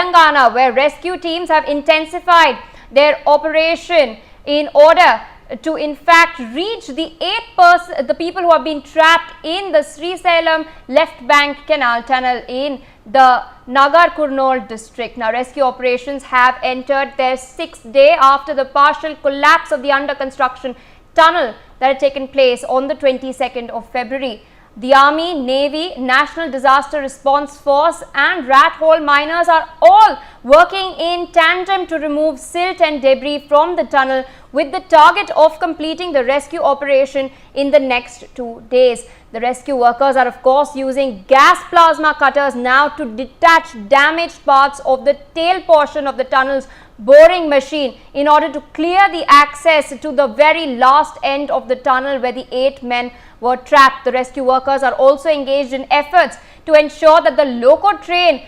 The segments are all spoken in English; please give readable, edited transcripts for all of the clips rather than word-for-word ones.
Telangana, where rescue teams have intensified their operation in order to in fact reach the people who have been trapped in the Srisailam left bank canal tunnel in the Nagar Kurnool district. Now, rescue operations have entered their 6th day after the partial collapse of the under construction tunnel that had taken place on the 22nd of February. The Army, Navy, National Disaster Response Force and rat hole miners are all working in tandem to remove silt and debris from the tunnel with the target of completing the rescue operation in the next 2 days. The rescue workers are of course using gas plasma cutters now to detach damaged parts of the tail portion of the tunnel's boring machine in order to clear the access to the very last end of the tunnel where the 8 men were trapped. The rescue workers are also engaged in efforts to ensure that the loco train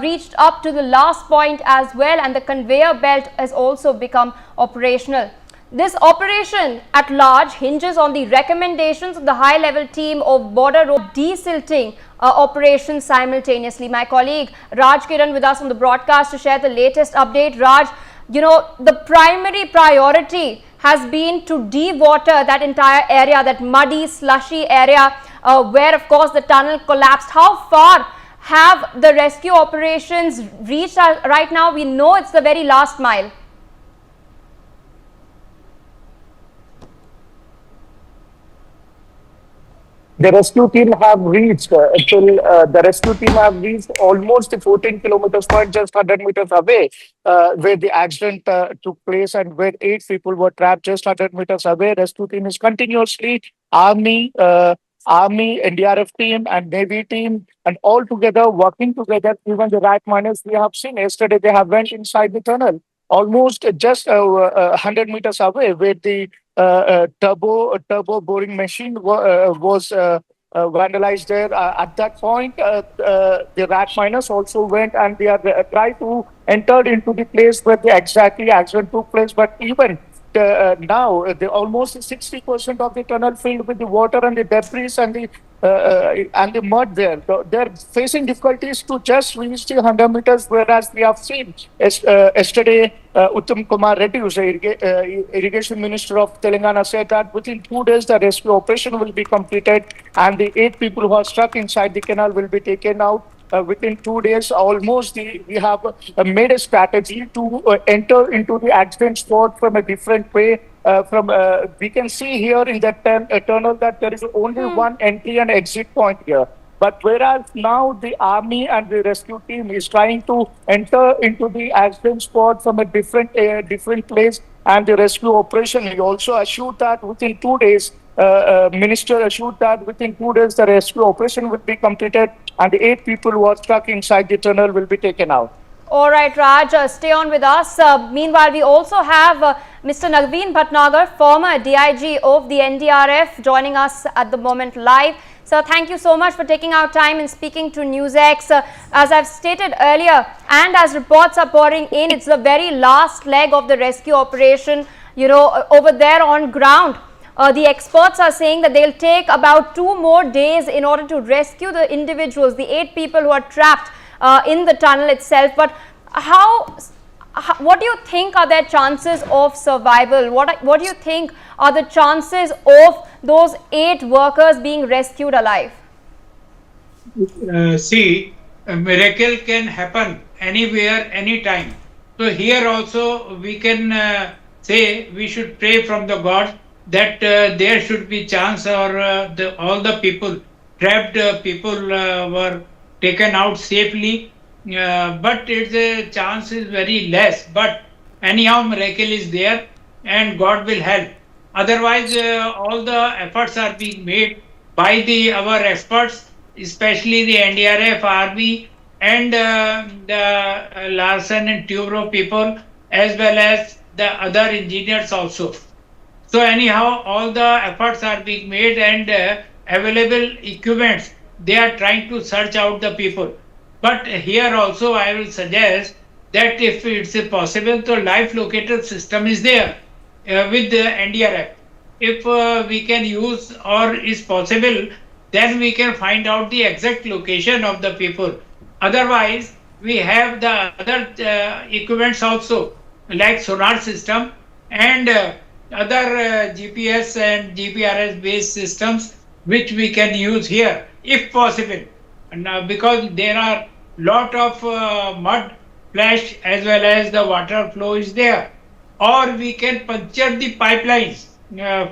reached up to the last point as well, and the conveyor belt has also become operational. This operation at large hinges on the recommendations of the high-level team of border road desilting operations simultaneously. My colleague Raj Kiran with us on the broadcast to share the latest update. Raj, you know, the primary priority has been to de-water that entire area, that muddy, slushy area where of course the tunnel collapsed. How far have the rescue operations reached right now? We know it's the very last mile. The rescue team have reached the rescue team have reached almost the 14 kilometers point, just 100 meters away, where the accident took place and where 8 people were trapped just 100 meters away. Rescue team is continuously Army, NDRF team and Navy team, and all together working together. Even the rat miners we have seen yesterday, they have went inside the tunnel almost just 100 meters away, where the turbo boring machine was vandalized there. At that point, the rat miners also went and they are trying to enter into the place where the exactly accident took place. But even now, almost 60% of the tunnel filled with the water and the debris and the mud there. So they're facing difficulties to just reach the 100 meters, whereas we have seen yesterday Uttam Kumar Reddy, who's irrigation minister of Telangana, said that within 2 days the rescue operation will be completed and the 8 people who are stuck inside the canal will be taken out. Within 2 days, almost we have made a strategy to enter into the accident spot from a different way. We can see here in that tunnel that there is only one entry and exit point here. But whereas now the Army and the rescue team is trying to enter into the accident spot from a different place, and the rescue operation, he also assured that within 2 days, Minister assured that within 2 days the rescue operation will be completed and the 8 people who are stuck inside the tunnel will be taken out. All right, Raj, stay on with us. Meanwhile, we also have Mr. Naveen Bhatnagar, former DIG of the NDRF, joining us at the moment live. So, thank you so much for taking our time and speaking to NewsX. As I've stated earlier, and as reports are pouring in, it's the very last leg of the rescue operation, you know, over there on ground. The experts are saying that they'll take about 2 more days in order to rescue the individuals, the 8 people who are trapped in the tunnel itself. But what do you think are their chances of survival? What do you think are the chances of those 8 workers being rescued alive? See, a miracle can happen anywhere, anytime. So here also we can say we should pray from the God that there should be chance, or all the people, trapped people were taken out safely. But its chance is very less. But anyhow, miracle is there and God will help. Otherwise, all the efforts are being made by our experts, especially the NDRF, Army, and the Larsen and Toubro people, as well as the other engineers also. So anyhow, all the efforts are being made, and available equipments, they are trying to search out the people. But here also I will suggest that if it's possible, the life locator system is there with the NDRF. If we can use or is possible, then we can find out the exact location of the people. Otherwise, we have the other equipments also, like sonar system and other GPS and GPRS based systems, which we can use here if possible. And because there are lot of mud flash as well as the water flow is there, or we can puncture the pipelines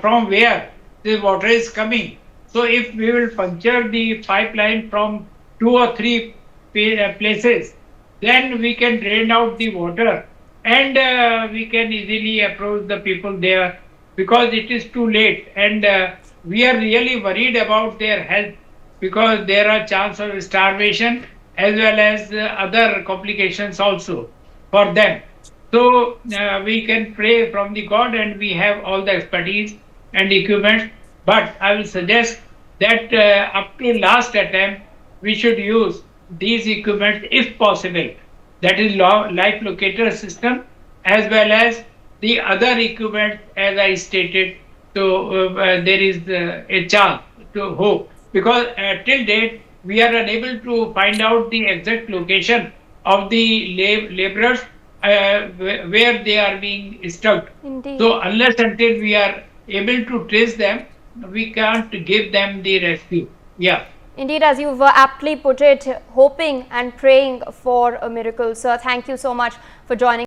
from where the water is coming. So if we will puncture the pipeline from 2 or 3 places, then we can drain out the water and we can easily approach the people there, because it is too late, and we are really worried about their health, because there are chance of starvation as well as other complications also for them. So we can pray from the God, and we have all the expertise and equipment. But I will suggest that up to last attempt, we should use these equipment if possible. That is life locator system as well as the other equipment, as I stated. So there is a chance to hope, because till date we are unable to find out the exact location of the laborers where they are being stuck. Indeed. So unless until we are able to trace them, we can't give them the rescue. Yeah. Indeed, as you've aptly put it, hoping and praying for a miracle. Sir, thank you so much for joining.